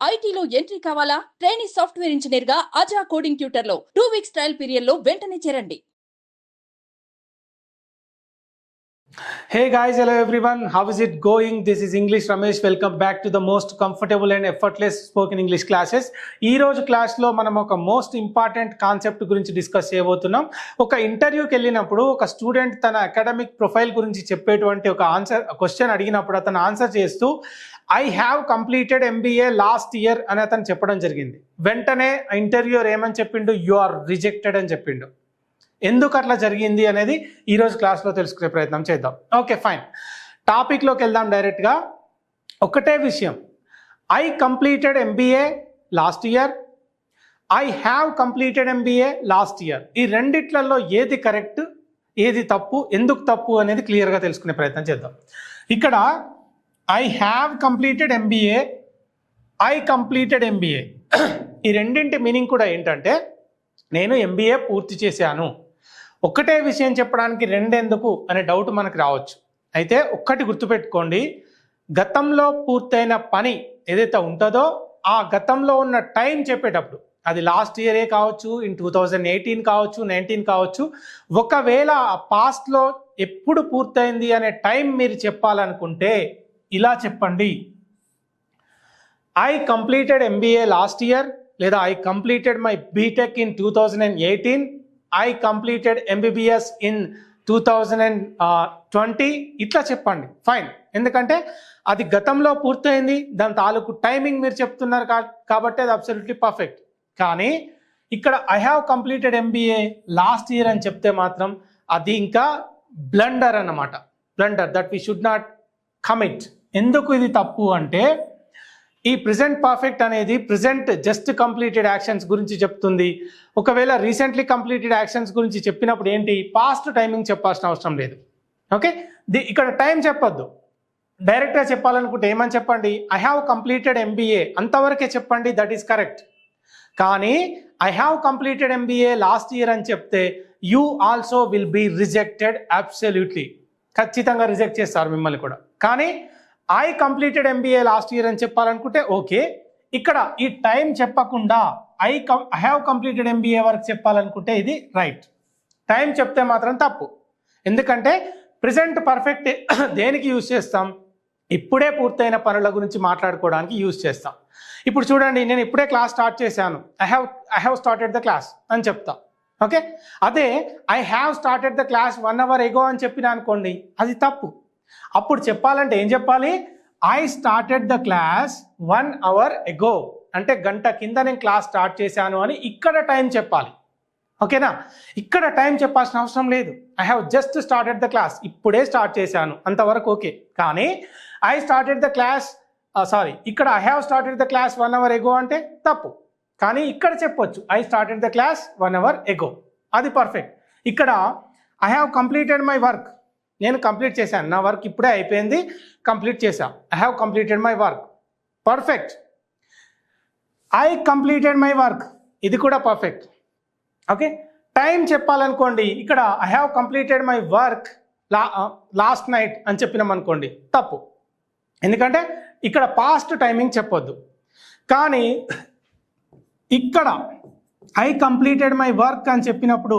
ఐటీలో ఎంట్రీ కావాలా? Trainee software engineer గా అజా కోడింగ్ ట్యూటర్ లో 2 వీక్స్ ట్రయల్ పీరియడ్ లో వెంటనే చేరండి. Hey guys, hello everyone. How is it going? This is English Ramesh. Welcome back to the most comfortable and effortless spoken English classes. ఈ రోజు class లో మనం ఒక మోస్ట్ ఇంపార్టెంట్ కాన్సెప్ట్ గురించి డిస్కస్ చేయబోతున్నాం. ఒక ఇంటర్వ్యూకి వెళ్ళినప్పుడు ఒక స్టూడెంట్ తన అకాడమిక్ ప్రొఫైల్ గురించి చెప్పేటువంటి ఒక క్వశ్చన్ అడిగినప్పుడు అతను ఆన్సర్ చేస్తూ I have completed MBA last year అని అతను చెప్పడం జరిగింది. వెంటనే ఇంటర్వ్యూర్ ఏమని చెప్పిండు? యు ఆర్ రిజెక్టెడ్ అని చెప్పిండు. ఎందుకు అట్లా జరిగింది అనేది ఈరోజు క్లాస్లో తెలుసుకునే ప్రయత్నం చేద్దాం. ఓకే ఫైన్, టాపిక్లోకి వెళ్దాం డైరెక్ట్గా. ఒకటే విషయం, I completed MBA last year, I have completed MBA last year. ఈ రెండిట్లలో ఏది కరెక్ట్, ఏది తప్పు, ఎందుకు తప్పు అనేది క్లియర్గా తెలుసుకునే ప్రయత్నం చేద్దాం. ఇక్కడ I have completed MBA, I completed MBA, ఈ రెండింటి మీనింగ్ కూడా ఏంటంటే నేను ఎంబీఏ పూర్తి చేశాను. ఒకటే విషయం చెప్పడానికి రెండెందుకు అనే డౌట్ మనకు రావచ్చు. అయితే ఒక్కటి గుర్తుపెట్టుకోండి, గతంలో పూర్తయిన పని ఏదైతే ఉంటుందో ఆ గతంలో ఉన్న టైం చెప్పేటప్పుడు, అది లాస్ట్ ఇయరే కావచ్చు, ఇన్ 2018 కావచ్చు, 19 కావచ్చు, ఒకవేళ ఆ పాస్ట్లో ఎప్పుడు పూర్తయింది అనే టైం మీరు చెప్పాలనుకుంటే ఇలా చెప్పండి, I completed MBA last year, లేదా I completed my BTech in 2018, I completed MBBS in 2020, ఇట్లా చెప్పండి. ఫైన్, ఎందుకంటే అది గతంలో పూర్తయింది, దాని తాలూకు టైమింగ్ మీరు చెప్తున్నారు కాబట్టి అది అబ్సల్యూట్లీ పర్ఫెక్ట్. కానీ ఇక్కడ I have completed MBA last year అని చెప్తే మాత్రం అది ఇంకా బ్లండర్ అన్నమాట. Blunder that we should not commit. ఎందుకు ఇది తప్పు అంటే ఈ ప్రెజెంట్ పర్ఫెక్ట్ అనేది ప్రెజెంట్ జస్ట్ కంప్లీటెడ్ యాక్షన్స్ గురించి చెప్తుంది. ఒకవేళ రీసెంట్లీ కంప్లీటెడ్ యాక్షన్స్ గురించి చెప్పినప్పుడు ఏంటి, పాస్ట్ టైమింగ్ చెప్పాల్సిన అవసరం లేదు. ఓకే, ఇక్కడ టైం చెప్పొద్దు, డైరెక్ట్గా చెప్పాలనుకుంటే ఏమని చెప్పండి, ఐ హ్యావ్ కంప్లీటెడ్ ఎంబీఏ అంతవరకే చెప్పండి, దట్ ఈస్ కరెక్ట్. కానీ I have completed MBA last year అని చెప్తే you also will be rejected. Absolutely, ఖచ్చితంగా రిజెక్ట్ చేస్తారు మిమ్మల్ని కూడా. కానీ I completed MBA last year అని చెప్పాలనుకుంటే ఓకే. ఇక్కడ ఈ టైం చెప్పకుండా ఐ హ్యావ్ కంప్లీటెడ్ ఎంబీఏ వరకు చెప్పాలనుకుంటే ఇది రైట్. టైం చెప్తే మాత్రం తప్పు. ఎందుకంటే ప్రెజెంట్ పర్ఫెక్ట్ దేనికి యూజ్ చేస్తాం, ఇప్పుడే పూర్తయిన పనుల గురించి మాట్లాడుకోవడానికి యూజ్ చేస్తాం. ఇప్పుడు చూడండి, నేను ఇప్పుడే క్లాస్ స్టార్ట్ చేశాను, I have started the class అని చెప్తా. ఓకే, అదే I have started the class 1 hour ఎగో అని చెప్పినా అనుకోండి, అది తప్పు. అప్పుడు చెప్పాలంటే ఏం చెప్పాలి, I started the class 1 hour ఎగో, అంటే గంట కింద నేను క్లాస్ స్టార్ట్ చేశాను అని ఇక్కడ టైం చెప్పాలి. ఓకేనా, ఇక్కడ టైం చెప్పాల్సిన అవసరం లేదు. I have just started the class, ఇప్పుడే స్టార్ట్ చేశాను అంతవరకు ఓకే. కానీ ఐ స్టార్టెడ్ ద క్లాస్ ఇక్కడ I have started the class 1 hour ఎగో అంటే తప్పు. కానీ ఇక్కడ చెప్పొచ్చు I started the class 1 hour ఎగో, అది పర్ఫెక్ట్. ఇక్కడ I have completed my work, నేను కంప్లీట్ చేశాను, నా వర్క్ ఇప్పుడే అయిపోయింది, కంప్లీట్ చేశాను, I have completed my work, perfect. I completed my work, ఇది కూడా పర్ఫెక్ట్. ఓకే, టైం చెప్పాలనుకోండి, ఇక్కడ I have completed my work last night అని చెప్పినాం అనుకోండి, తప్పు. ఎందుకంటే ఇక్కడ పాస్ట్ టైమింగ్ చెప్పొద్దు. కానీ ఇక్కడ ఐ కంప్లీటెడ్ మై వర్క్ అని చెప్పినప్పుడు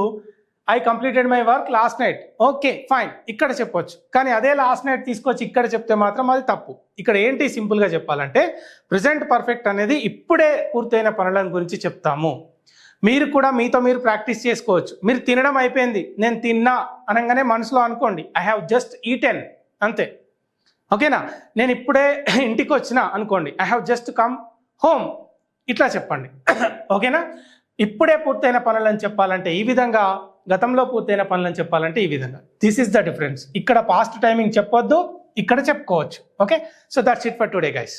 I completed my work last night, okay fine, ఇక్కడ చెప్పొచ్చు. కానీ అదే లాస్ట్ నైట్ తీసుకొచ్చి ఇక్కడ చెప్తే మాత్రం అది తప్పు. ఇక్కడ ఏంటి, సింపుల్గా చెప్పాలంటే ప్రెజెంట్ పర్ఫెక్ట్ అనేది ఇప్పుడే పూర్తయిన పనుల గురించి చెప్తాము. మీరు కూడా మీతో మీరు ప్రాక్టీస్ చేసుకోవచ్చు. మీరు తినడం అయిపోయింది, నేను తిన్నా అనగానే మనసులో అనుకోండి ఐ హ్యావ్ జస్ట్ ఈటెన్, అంతే. ఓకేనా, నేను ఇప్పుడే ఇంటికి వచ్చిన అనుకోండి, I have just come home, ఇట్లా చెప్పండి. ఓకేనా, ఇప్పుడే పూర్తయిన పనులని చెప్పాలంటే ఈ విధంగా, గతంలో పూర్తయిన పనులని చెప్పాలంటే ఈ విధంగా. This is the difference. ఇక్కడ పాస్ట్ టైమింగ్ చెప్పొద్దు, ఇక్కడ చెప్పుకోవచ్చు. Okay, so that's it for today guys.